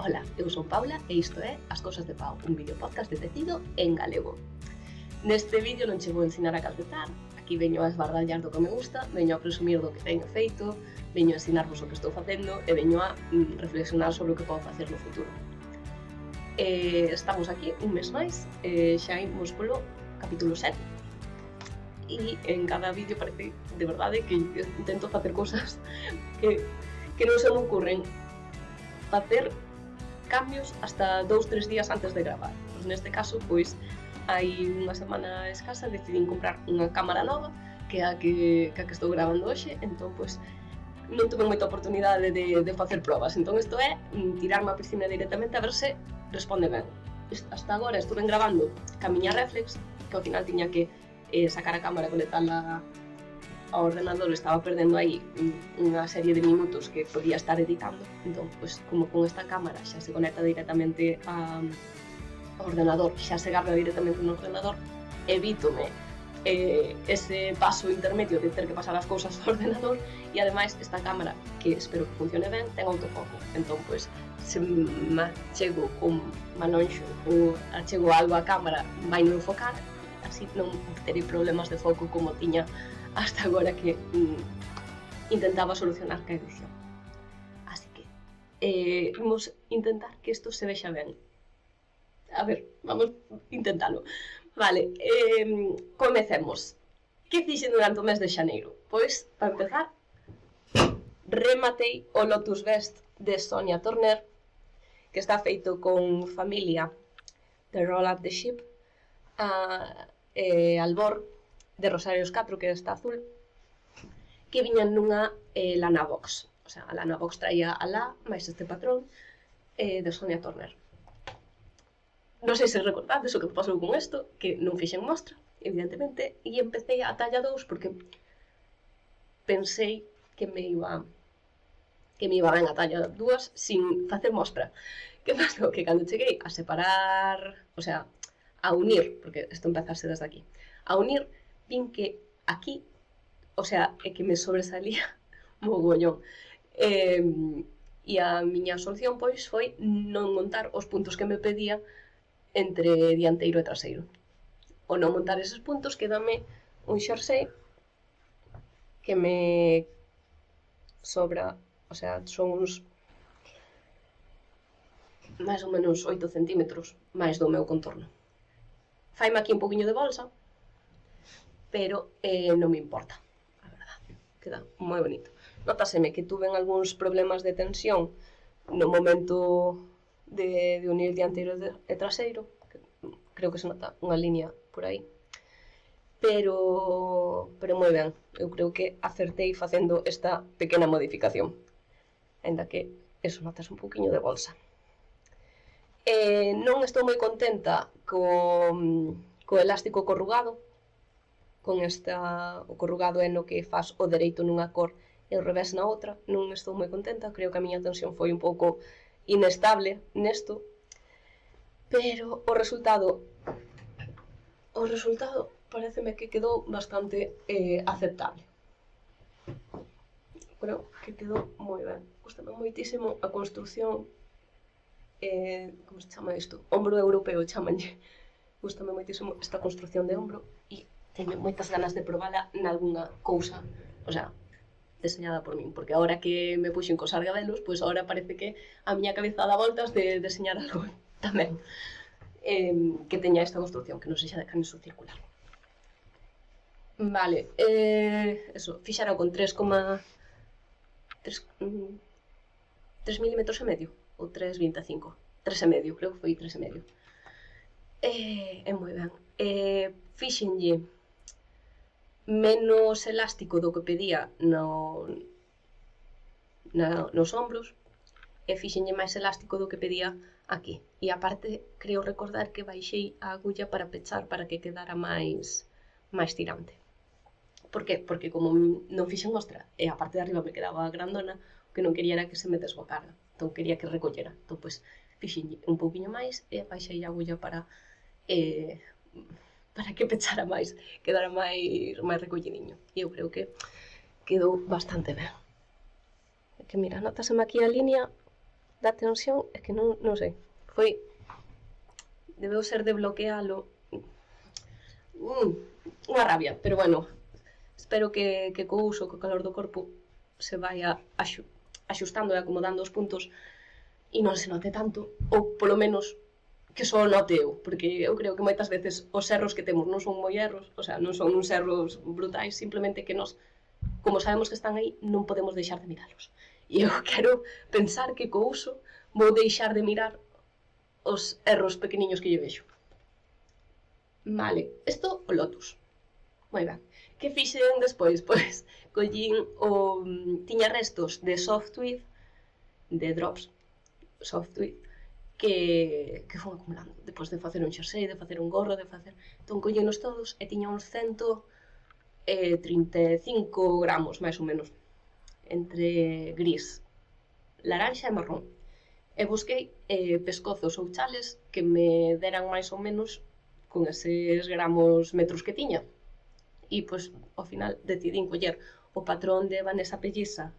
Ola, eu son Paula e isto é As Cousas de Pau, un vídeo podcast de tecido en galego. Neste vídeo non che vou ensinar a calcetar, aquí veño a esbardallar do que me gusta, veño a presumir do que teño feito, veño a ensinarvos o que estou facendo e veño a reflexionar sobre o que podo facer no futuro. Estamos aquí un mes máis, xa imos polo capítulo 7 e en cada vídeo parece de verdade que intento facer cousas que non se me ocurren facer cambios hasta 2-3 días antes de gravar. Pois neste caso, pois, hai unha semana escasa decidín comprar unha cámara nova que é a que estou gravando hoxe, entón, pois, non tuve moita oportunidade de facer probas, entón isto é tirarme á piscina directamente a ver se responde ben. Hasta agora estuve gravando ca miña reflex, que ao final tiña que sacar a cámara e conectarla ao ordenador, estaba perdendo aí unha serie de minutos que podía estar editando, entón, pois, como con esta cámara xa se conecta directamente ao ordenador, xa se garra directamente no ordenador, evítome ese paso intermedio de ter que pasar as cousas ao ordenador e ademais esta cámara, que espero que funcione ben, ten autofoco, entón, pois, se me achego con manonxo ou achego algo á cámara, vai non enfocar, así non terei problemas de foco como tiña hasta agora que intentaba solucionar ca edición. Así que vamos intentar que isto se vexa ben. A ver, vamos intentalo. Vale, comecemos. Que fixen durante o mes de xaneiro? Pois, para empezar, rematei o Lotus Best de Sonia Turner, que está feito con familia de Roll Up the Ship, albor de Rosarios 4, que está azul, que viñan nunha lana box. O sea, a lana box traía a la máis este patrón de Sonia Turner. Non sei se recordades o que pasou con isto, que non fixen mostra, evidentemente, e empecé a talla 2 porque pensei que me iba ben a talla 2 sin facer mostra. Que pasou? Que cando cheguei a separar, o sea, a unir, porque isto empezase desde aquí, a unir, vin que aquí, o sea, é que me sobresalía mogollón. E a miña solución, pois, foi non montar os puntos que me pedía entre dianteiro e traseiro. O non montar eses puntos, quédame un xersei que me sobra, o sea, son uns máis ou menos 8 centímetros máis do meu contorno. Faime aquí un poquinho de bolsa, pero non me importa, a verdade, queda moi bonito. Nótaseme que tuve algúns problemas de tensión no momento de unir dianteiro e traseiro, que creo que se nota unha línea por aí, pero moi ben, eu creo que acertei facendo esta pequena modificación, ainda que eso notas un poquinho de bolsa. Non estou moi contenta co elástico corrugado, con o corrugado é no que faz o dereito nunha cor e o revés na outra, non estou moi contenta, creo que a miña tensión foi un pouco inestable nesto, pero o resultado pareceme que quedou bastante aceptable. Creo que quedou moi ben, gustame moitísimo a construción, como se chama isto? Ombro europeo chamanlle. Gustame moitísimo esta construción de ombro e teño moitas ganas de probala nalgúna cousa, o sea, deseñada por min, porque agora que me puxen cos argabelos, pois agora parece que a miña cabeza dá voltas de deseñar algo tamén que teña esta construción, que non sexa de caniso circular. Vale, eso, fixara con 3 milímetros e medio, ou 3,25, 3,5, creo que foi 3,5. É moi ben. Fixenlle menos elástico do que pedía nos ombros e fixenlle máis elástico do que pedía aquí. E aparte, creo recordar que baixei a agulla para pechar para que quedara máis tirante. Por que? Porque como non fixen mostra e a parte de arriba me quedaba grandona, o que non quería era que se me desbocara, entón quería que recollera. Entón, pois, fixenlle un pouquiño máis e baixei a agulla para que pechara máis, quedara máis recollidiño. E eu creo que quedou bastante ben. É que mira, notaseme aquí a línea da tensión é que non sei. Foi... Debeu ser de bloquealo. Unha rabia, pero bueno, espero que co uso, co calor do corpo, se vaya axustando e acomodando os puntos e non se note tanto, ou polo menos que só note eu, porque eu creo que moitas veces os erros que temos non son moi erros, o sea, non son uns erros brutais, simplemente que nos, como sabemos que están aí, non podemos deixar de miralos. E eu quero pensar que co uso vou deixar de mirar os erros pequeniños que lle vexo. Vale, isto o Lotus. Moi ben. Que fixen despois? Pois, collín o... tiña restos de Softwid, de drops, Softwid, que fun acumulando. Depois de facer un xersei, de facer un gorro, de facer... Entón, collínos todos e tiña uns 135 gramos, máis ou menos, entre gris, laranxa e marrón. E busquei pescozos ou chales que me deran máis ou menos con eses gramos metros que tiña. E, pois, ao final, decidín coller o patrón de Vanessa Pelliza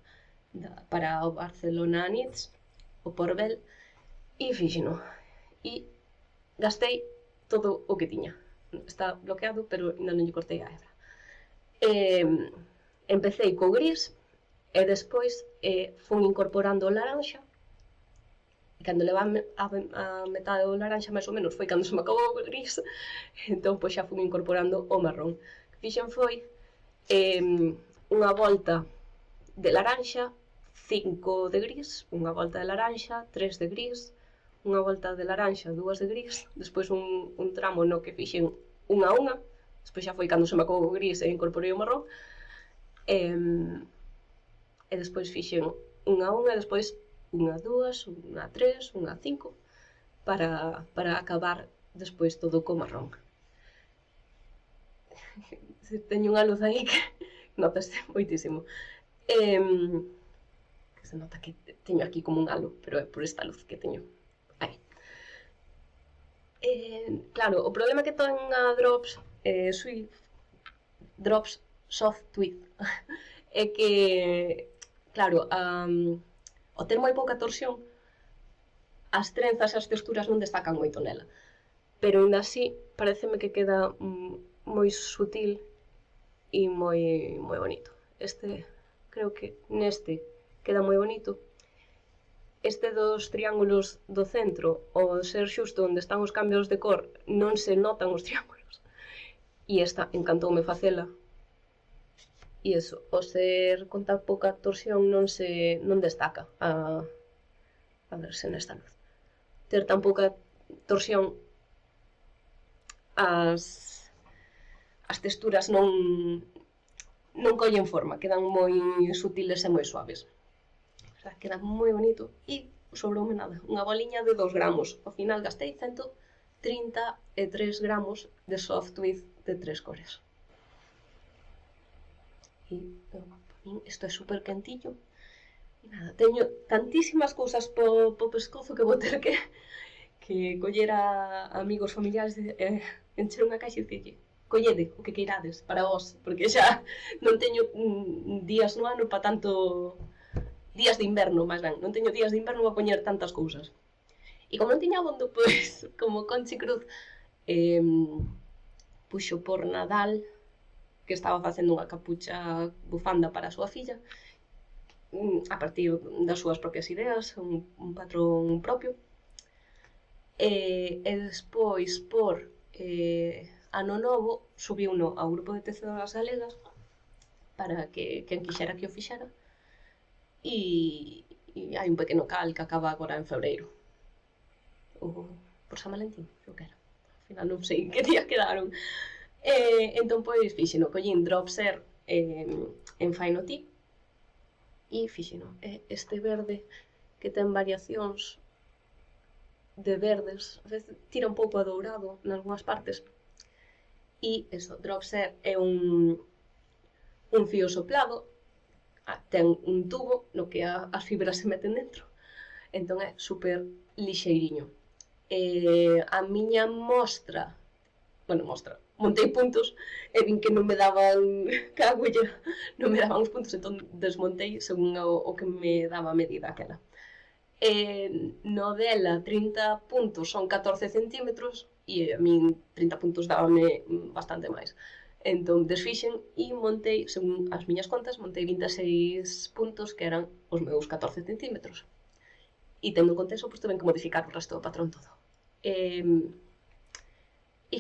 para o Barcelona Knits, o Porbel, e fíxeno. E gastei todo o que tiña. Está bloqueado, pero ainda non lle cortei a hebra. Empecei co gris, e despois fun incorporando o laranxa. E cando levaba a metade do laranxa, máis ou menos, foi cando se me acabou o gris, entón, pois, xa fun incorporando o marrón. O que fixen foi unha volta de laranxa, 5 de gris, unha volta de laranxa, 3 de gris, unha volta de laranxa, 2 de gris, despois un tramo no que fixen unha a unha, despois xa foi cando se me acabou o gris e incorporei o marrón, e despois fixen unha a unha, e despois unha a 2, unha a 3, unha a 5, para acabar despois todo co marrón. Teño unha luz aí que notase moitísimo. Se nota que teño aquí como un halo, pero é por esta luz que teño aí. Claro, o problema que ten a Drops Softwid é que, claro, ao ter moi pouca torsión, as trenzas e as texturas non destacan moito nela. Pero, ainda así, pareceme que queda moi sutil e moi bonito. Creo que neste queda moi bonito. Este dos triángulos do centro, ao ser xusto onde están os cambios de cor, non se notan os triángulos. E esta encantoume facela. E iso, ao ser con tan pouca torsión non destaca a verse nesta luz. Ter tan pouca torsión, as texturas non collen forma, quedan moi sutiles e moi suaves. O sea, queda moi bonito e sobroume nada, unha boliña de 2 gramos. Ao final gastei 133 gramos de Softwid de 3 cores. E, para min, isto é super quentillo. E nada, teño tantísimas cousas po pescozo que vou ter que coller a amigos familiares e encher unha caixa e dicirlle: collede o que queirades para vos, porque xa non teño días no ano para tanto... días de inverno, máis ben, non teño días de inverno para poñer tantas cousas. E como non tiña abondo, pois, como Conchi Cruz puxo por Nadal, que estaba facendo unha capucha bufanda para a súa filla, a partir das súas propias ideas, un patrón propio. E despois, por ano novo, subiuno ao grupo de tecedoras galegas para que quen quixera que o fixera. E hai un pequeno cal que acaba agora en febreiro. Por San Valentín, creo que era. Al final non sei que día quedaron. Entón, pois, fixeno, collín Dropser en Fine Tea e fixeno. Este verde que ten variacións de verdes, a veces tira un pouco a dourado en algunhas partes. E eso, Dropser é un fío soplado, ten un tubo no que as fibras se meten dentro, entón é super lixeiriño. A miña mostra, montei puntos e vin que non me daban que a agulla, non me daban os puntos, entón desmontei según o que me daba a medida aquela. No dela 30 puntos son 14 centímetros e a min 30 puntos dábame bastante máis. Entón desfixen e montei, según as miñas contas, montei 26 puntos que eran os meus 14 centímetros. E tendo en conta eso, pois tuve que modificar o resto do patrón todo. E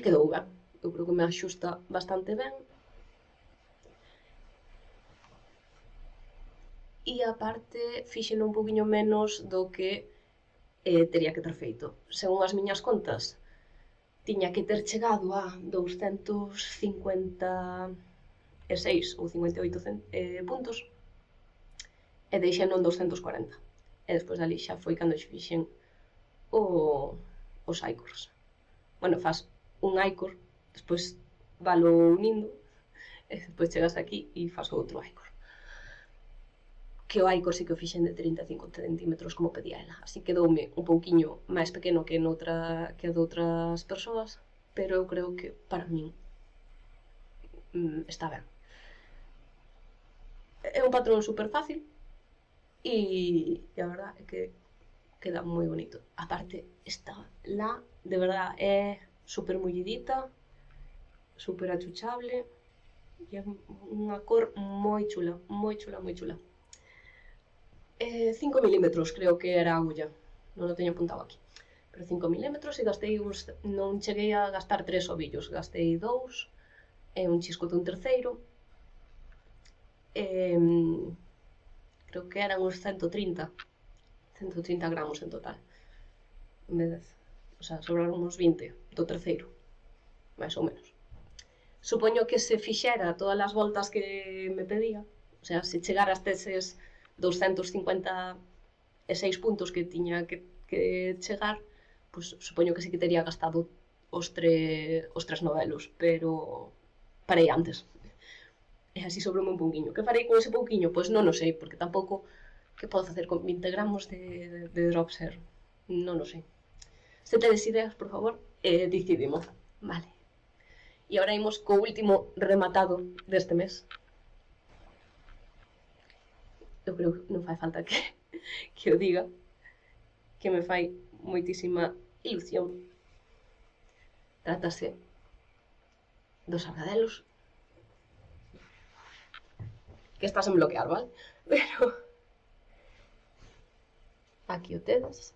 quedou ben. Eu creo que me axusta bastante ben. E aparte fixeno un poquinho menos do que teria que ter feito. Según as miñas contas, tiña que ter chegado a 256 ou 58 puntos e deixeno en 240. E despois dali xa foi cando fixen os icors. Bueno, faz un icor, despois valo unindo e despois chegas aquí e faz outro icor. Que o icor sí que o fixen de 35 centímetros como pedía ela, así que doume un pouquiño máis pequeno que a de outras persoas, pero eu creo que para min está ben. É un patrón super fácil e a verdad é que queda moi bonito. Aparte, esta lá, de verdad, é super mullidita, super achuchable e é unha cor moi chula, moi chula, moi chula. 5 milímetros creo que era a agulla, non o teño apuntado aquí, pero 5 milímetros e gastei uns, non cheguei a gastar 3 ovillos, gastei 2 e un chisco dun terceiro, creo que eran uns 130 gramos en total, en vez de, o sea, sobraron uns 20 do terceiro, máis ou menos. Supoño que se fixera todas as voltas que me pedía, o sea, se chegara hasta eses 256 puntos que tiña que chegar, pues supoño que sí que tería gastado os tres novelos, pero parei antes. E así sobrou un pouquiño. Que farei con ese pouquiño? Pois non o sei, porque tampouco que podo facer con 20 gramos de dropshare. Non o sei. Se tedes ideas, por favor, decidimo. Vale. E agora imos co último rematado deste mes. Eu creo que non fai falta que o diga, que me fai moitísima ilusión. Trátase dos sargadelos, que estás en bloquear, vale? Pero aquí o tedes.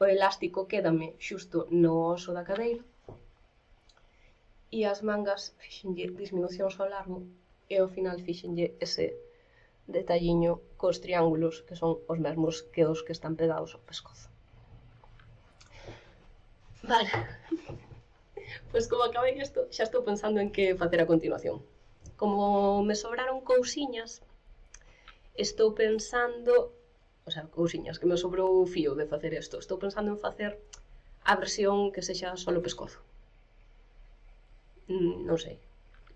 O elástico quédame xusto no oso da cadeira e as mangas fixenlle disminucións ao largo e ao final fixenlle ese detalliño cos triángulos que son os mesmos que os que están pegados ao pescozo. Vale, pois como acabei isto, xa estou pensando en que facer a continuación. Como me sobraron cousiñas, estou pensando, o sea, cousiñas, que me sobrou o fío de facer isto, estou pensando en facer a versión que sexa solo pescozo. Non sei,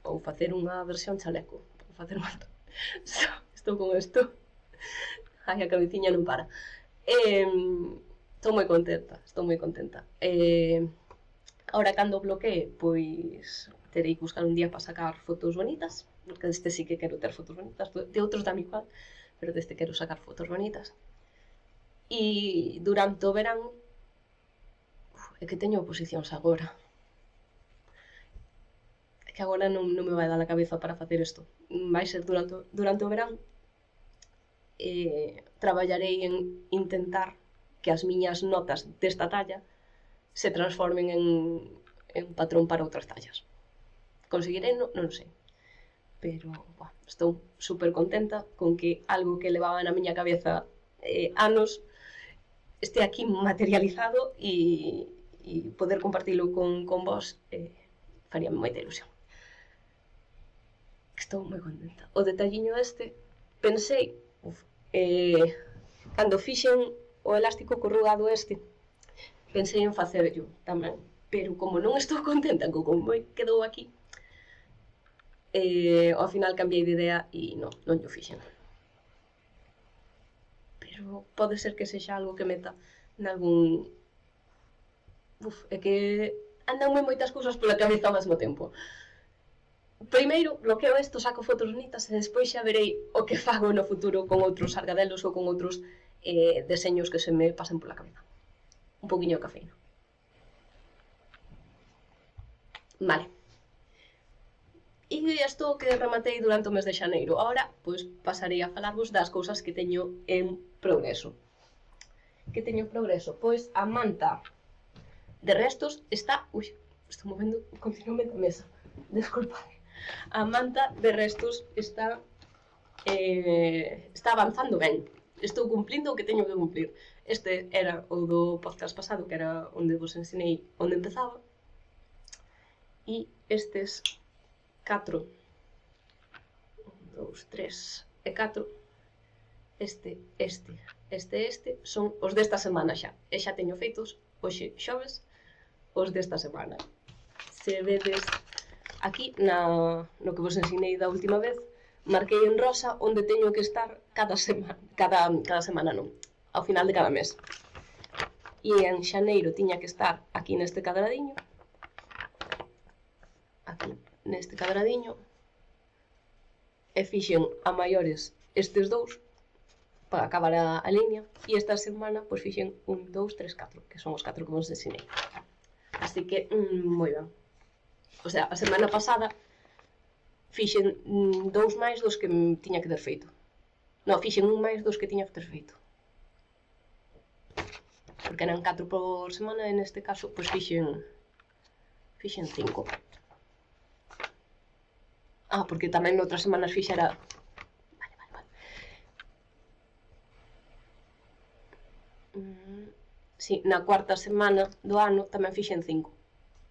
ou facer unha versión chaleco, ou facer unha... Estou con isto. Ai, a cabeciña non para. Estou moi contenta. Ahora, cando bloquee, pois terei que buscar un día para sacar fotos bonitas, porque deste sí que quero ter fotos bonitas, de outros da mi igual, pero deste quero sacar fotos bonitas. E durante o verán, é que teño oposicións agora. Que agora non me vai dar a cabeza para facer isto. Vai ser durante o verán. Traballarei en intentar que as miñas notas desta talla se transformen en un patrón para outras tallas. Conseguirei? Non sei. Pero estou super contenta con que algo que levaba na miña cabeza anos este aquí materializado e poder compartilo con vos faríame moita ilusión. Estou moi contenta. O detalliño este, pensei, cando fixen o elástico corrugado este, pensei en facerlo tamén, pero como non estou contenta con como quedou aquí, ao final cambiei de idea e non o fixen. Pero pode ser que sexa algo que meta nalgún... É que andanme moitas cousas pola cabeza ao mesmo tempo. Primeiro, bloqueo isto, saco fotos bonitas e despois xa verei o que fago no futuro con outros sargadelos ou con outros deseños que se me pasen pola cabeza. Un poquinho de cafeína. Vale. E isto que rematei durante o mes de xaneiro. Ahora, pois, pasarei a falarvos das cousas que teño en progreso. Que teño en progreso? Pois, a manta de restos está... Ui, estou movendo continuamente a mesa. Desculpade. A manta de restos está avanzando ben. Estou cumplindo o que teño que cumplir. Este era o do podcast pasado, que era onde vos ensinei onde empezaba. E estes 4, 1, 2, 3 e 4, este, son os desta semana xa. E xa teño feitos, hoxe xoves, os desta semana. Se vedes aquí, no que vos ensinei da última vez, marquei en rosa onde teño que estar cada semana non, ao final de cada mes. E en xaneiro tiña que estar aquí neste cadradiño, e fixen a maiores estes dous para acabar a liña, e esta semana pois fixen 1, 2, 3, 4, que son os 4 que vos ensinei. Así que, moi ben. O sea, a semana pasada fixen 2 máis dos que tiña que ter feito. Non, fixen 1 máis dos que tiña que ter feito. Porque eran 4 por semana, e neste caso, pois fixen 5. Porque tamén noutras semanas fixera... Vale. Si, na cuarta semana do ano tamén fixen 5.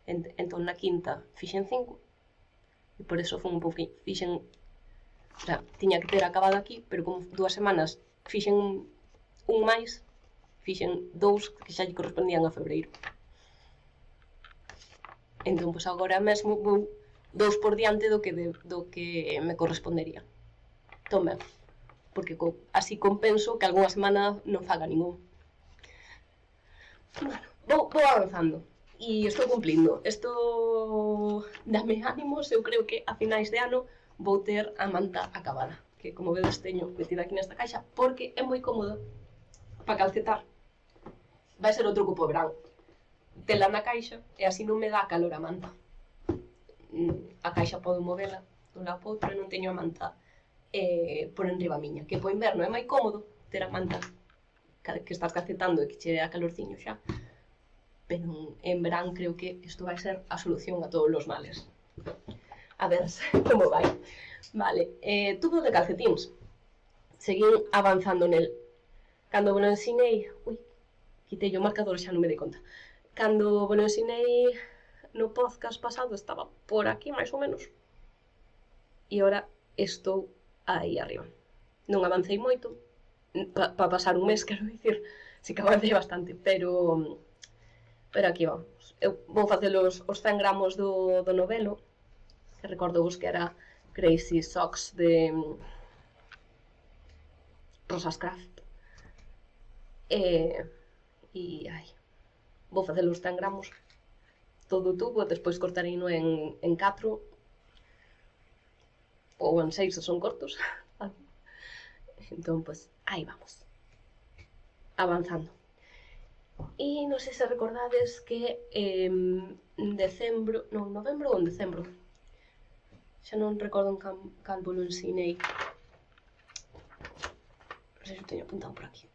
Entón, na quinta fixen 5. E por eso foi un pouquinho. Fixen... O sea, tiña que ter acabado aquí, pero como 2 semanas fixen 1 máis, fixen 2 que xa lle correspondían a febreiro. Entón, pois agora mesmo vou 2 por diante do que me correspondería. Entón, ben, porque así compenso que algunha semana non faga ningún. Bueno, vou avanzando e estou cumplindo. Isto dame ánimos. Eu creo que a finais de ano vou ter a manta acabada, que como vedes teño metida aquí nesta caixa porque é moi cómodo para calcetar. Vai ser outro cupo verán. Tela na caixa e así non me dá calor a manta. A caixa podo movela dun lado para outro e non teño a manta por enriba miña, que po inverno é moi cómodo ter a manta que estás calcetando e que che dá calorciño xa, pero en verán creo que isto vai ser a solución a todos os males. A ver como vai. Vale, tubo de calcetíns. Seguín avanzando nel. Cando vos ensinei... Ui, quitei o marcador, xa non me dei conta. Cando vos ensinei no podcast pasado estaba por aquí, máis ou menos. E agora estou aí arriba. Non avancei moito, para pasar un mes, quero dicir, si que avancei bastante, pero aquí vamos. Eu vou facer os 100 gramos do novelo, que recordo vos que era Crazy Socks de Rosas Craft. Vou facer os 100 gramos todo o tubo, despois cortarei en 4 ou en 6 se son cortos. Entón, pois, aí vamos, avanzando. E non sei se recordades que novembro ou en decembro, xa non recordo en cando lo ensinei, non sei se o teño apuntado por aquí,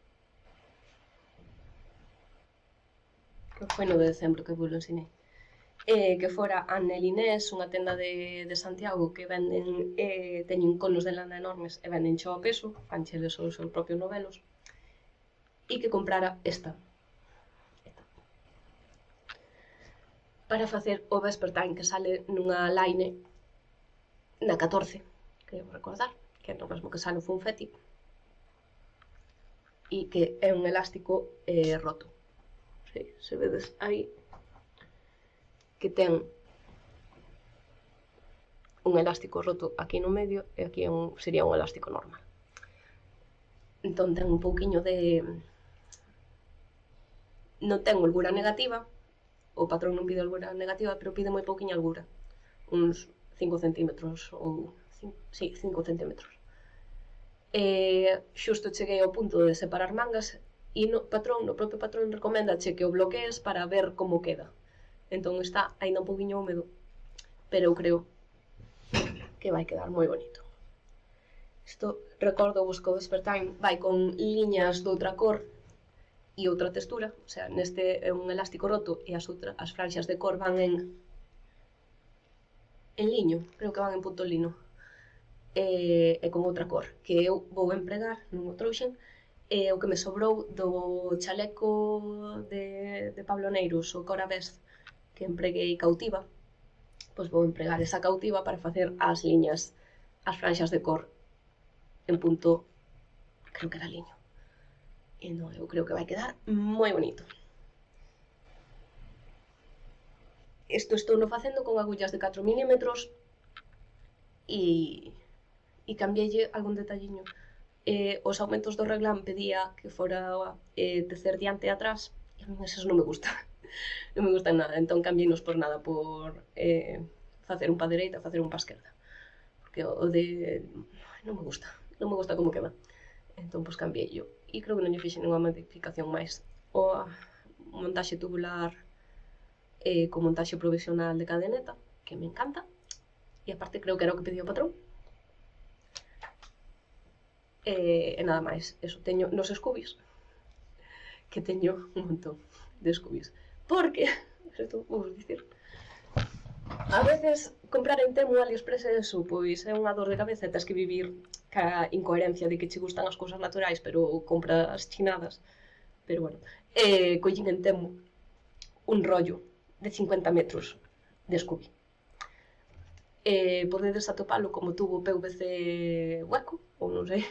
que foi no de decembro que vos lo ensinei, que fora a Nelinés, unha tenda de Santiago que venden, teñen conos de lana enormes e venden xo a peso, fancheles os seus propios novelos, e que comprara esta para facer o Vespertime, que sale nunha line na 14, creo recordar, que é o mesmo que sale o Funfetti, e que é un elástico roto. Se vedes aí, que ten un elástico roto aquí no medio e aquí sería un elástico normal. Entón ten un pouquiño de... Non ten holgura negativa, o patrón non pide holgura negativa, pero pide moi pouquiña holgura, uns 5 centímetros ou... Sí, 5 centímetros. Xusto cheguei ao punto de separar mangas e no propio patrón recomendache que o bloquees para ver como queda. Entón está aínda un poquinho húmedo, pero eu creo que vai quedar moi bonito. Isto, recordo vos que o Vespertime vai con liñas de outra cor e outra textura, o sea, neste é un elástico roto e as franxas de cor van en liño, creo que van en punto lino, e con outra cor, que eu vou empregar nun trouxen, o que me sobrou do chaleco de Pablo Neiros, o Cora Best, que empreguei cautiva, pois vou empregar esa cautiva para facer as liñas, as franxas de cor en punto, creo que era liño. E non, eu creo que vai quedar moi bonito. Isto estou no facendo con agullas de 4 mm e cambiei algún detalliño. Os aumentos do reglán pedía que fora tecer diante e atrás, e a mí eses non me gusta. Non me gustan nada, entón cambieinos por nada, por facer un pa dereita, facer un pa esquerda. Porque o de... non me gusta como queda. Entón, pois cambiei yo. E creo que non lle fixe ninguna modificación máis. O montaxe tubular co montaxe provisional de cadeneta, que me encanta. E aparte creo que era o que pediu o patrón. E nada máis, eso, teño nos Scoobies, que teño un montón de Scoobies, porque, isto vou dicir, a veces comprar en Temu, AliExpress, eso, pois é unha dor de cabeza e tens que vivir ca incoherencia de que che gustan as cousas naturais, pero compras chinadas. Pero bueno, collín en Temu un rollo de 50 metros de Scooby. Podedes atopalo como tubo PVC hueco, ou non sei,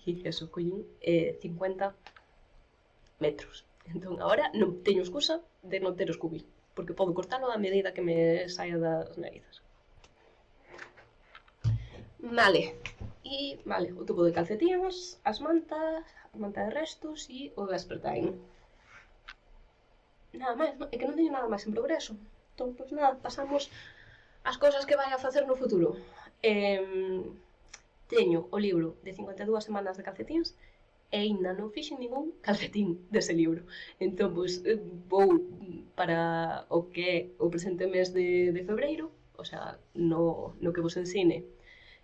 e eso, collín 50 metros. Entón, agora non teño excusa de non ter Scooby, porque podo cortalo a medida que me saia das narizas. Vale, o tubo de calcetíns, as mantas, a manta de restos e o Vespertime. Nada máis, é que non teño nada máis en progreso. Entón, pois nada, pasamos as cousas que vai a facer no futuro. Teño o libro de 52 semanas de calcetíns e aínda non fixen ningún calcetín dese libro. Entón, pois, vou para o que é o presente mes de febreiro, o sea, no que vos ensine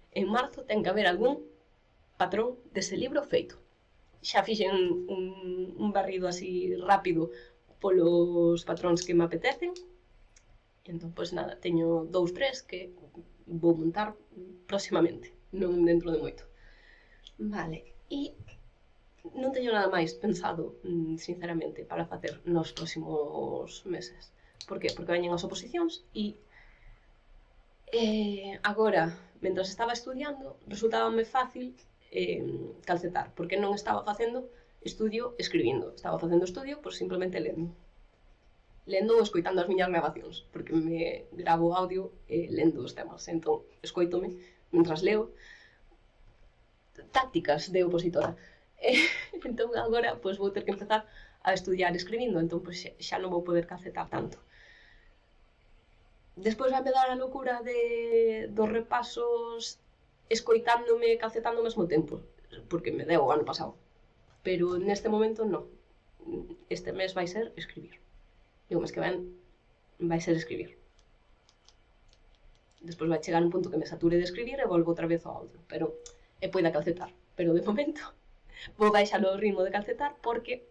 en marzo, ten que haber algún patrón dese libro feito. Xa fixen un barrido así rápido polos patróns que me apetecen. Entón, pois nada, teño 2, 3 que vou montar próximamente, non dentro de moito. Vale, e non teño nada máis pensado, sinceramente, para facer nos próximos meses. Por que? Porque veñen as oposicións e agora, mentras estaba estudiando, resultábame fácil calcetar, porque non estaba facendo estudio escribindo, estaba facendo estudio, pois simplemente lendo ou escoitando as miñas gravacións, porque me gravo audio lendo os temas, entón escoítome mentras leo. Tácticas de opositora. Entón agora pois vou ter que empezar a estudiar escribindo, entón pois xa non vou poder calcetar tanto. Despois vai me dar a locura dos repasos escoitándome e calcetando ao mesmo tempo, porque me deu o ano pasado. Pero neste momento non. Este mes vai ser escribir. E o mes que ven vai ser escribir. Despois vai chegar un punto que me sature de escribir e volvo outra vez ao audio, pero poida calcetar. Pero de momento vou baixar o ritmo de calcetar porque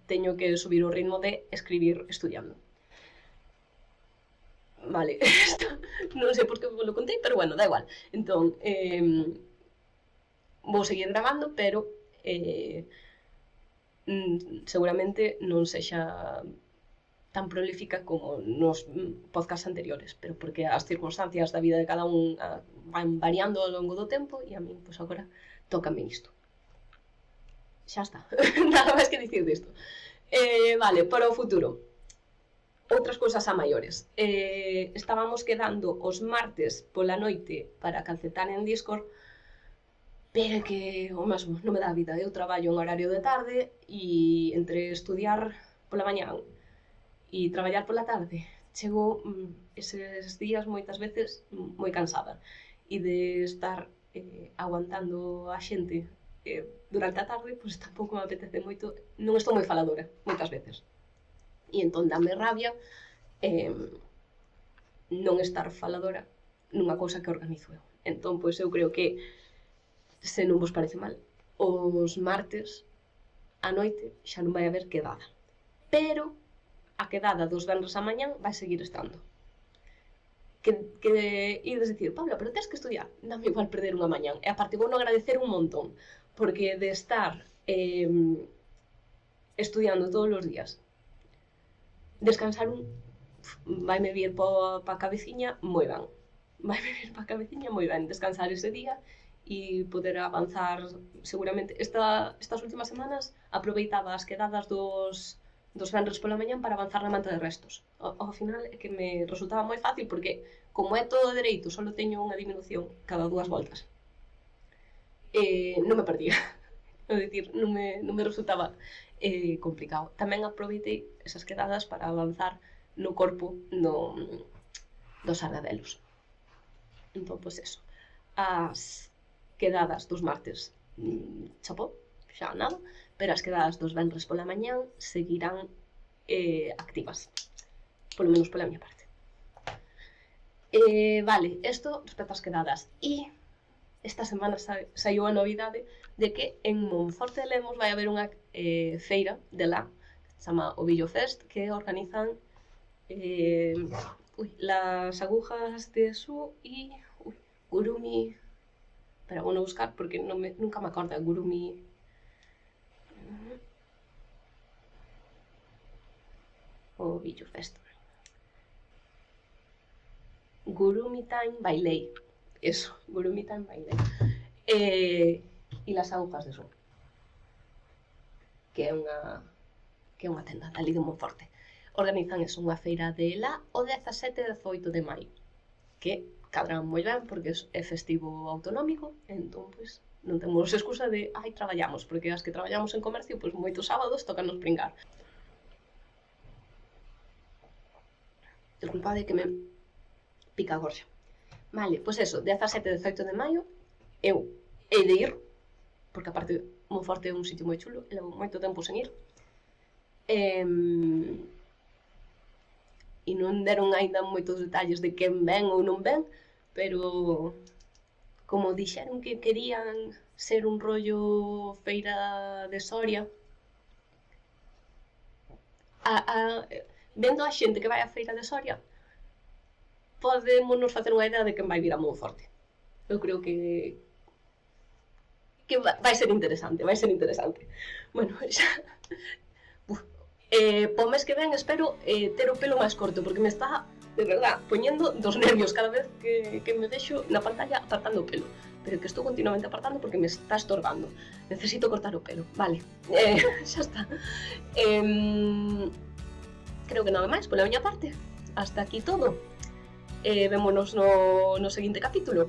teño que subir o ritmo de escribir estudiando. Vale, non sei por que vos lo contei, pero bueno, da igual. Entón, vou seguir gravando, pero seguramente non sexa tan prolífica como nos podcasts anteriores, pero porque as circunstancias da vida de cada un van variando ao longo do tempo e a mí, pois agora, tócame isto. Xa está, nada máis que dicir disto. Vale, para o futuro. Outras cousas a maiores. Estábamos quedando os martes pola noite para calcetar en Discord, pero que o mesmo, non me dá a vida. Eu traballo en horario de tarde e entre estudiar pola mañán e traballar pola tarde, chego eses días moitas veces moi cansada e de estar aguantando a xente durante a tarde, pois tampouco me apetece moito, non estou moi faladora, moitas veces. E entón dame rabia non estar faladora nunha cousa que organizo eu. Entón, pois eu creo que, se non vos parece mal, os martes á noite xa non vai haber quedada. Pero a quedada dos venres á mañán vai seguir estando. Que ides dicir, Paula, pero tens que estudiar. Dame igual perder unha mañán. E aparte vou non agradecer un montón, porque de estar estudiando todos os días, descansar vaime vir pa a cabeciña moi ben. Vaime vir pa a cabeciña moi ben descansar ese día e poder avanzar seguramente. Estas últimas semanas aproveitaba as quedadas dos venres pola mañán para avanzar na manta de restos. Ao final é que me resultaba moi fácil porque, como é todo dereito, só teño unha diminución cada 2 voltas. Non me perdía. É dicir, non me resultaba complicado. Tamén aproveitei esas quedadas para avanzar no corpo dos argadelos. Entón, pois eso. As quedadas dos martes chapó, xa nada, pero as quedadas dos venres pola mañán seguirán activas, polo menos pola miña parte. Vale, isto respecto ás quedadas. E esta semana saiu a novidade de que en Monforte de Lemos vai haber unha feira de lá, que se chama Ovillo Fest, que organizan las agujas de Su e Gurumi. Pero vou buscar porque nunca me acordo. Gurumi. Ovillo Fest. Gurumi Time Bailei. Eso, Gurumi Time Bailei. E las agujas de Su. Que é unha tenda dali de Monforte. Organizan eso, unha feira de lá o 17 e 18 de maio. Que cadran moi ben porque é festivo autonómico, entón, pois, non temos excusa de traballamos, porque as que traballamos en comercio, pois, moitos sábados tocanos pringar. Disculpade que me pica a gorxa. Vale, pois eso, 17 e 18 de maio, eu hei de ir, porque aparte Monforte é un sitio moi chulo, levo moito tempo sen ir. E non deron aínda moitos detalles de quen ven ou non ven, pero como dixeron que querían ser un rollo feira de Soria, vendo a xente que vai á feira de Soria, podemos facer unha idea de quen vai vir a Monforte. Eu creo que vai ser interesante, vai ser interesante. Bueno, xa... po mes que ven espero ter o pelo máis corto, porque me está, de verdad, poñendo dos nervios cada vez que me deixo na pantalla apartando o pelo. Pero que estou continuamente apartando porque me está estorbando. Necesito cortar o pelo, vale. Xa está. Creo que nada máis pola miña parte. Hasta aquí todo. Vémonos no seguinte capítulo.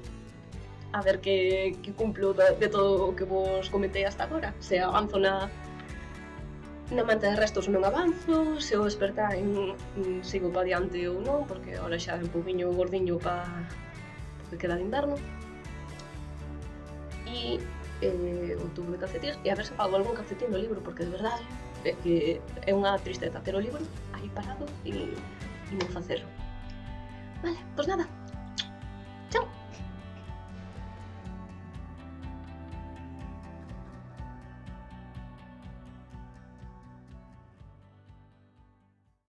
A ver que cumplo de todo o que vos comentei hasta agora. Se avanzo na manta de restos non avanzo, se o despertar sigo pa diante ou non, porque agora xa é un poquinho gordiño porque queda de inverno. E o tubo de calcetís, e a ver se fago algún calcetín no libro, porque de verdade é que é unha tristeza ter o libro aí parado e non facelo. Vale, pois nada,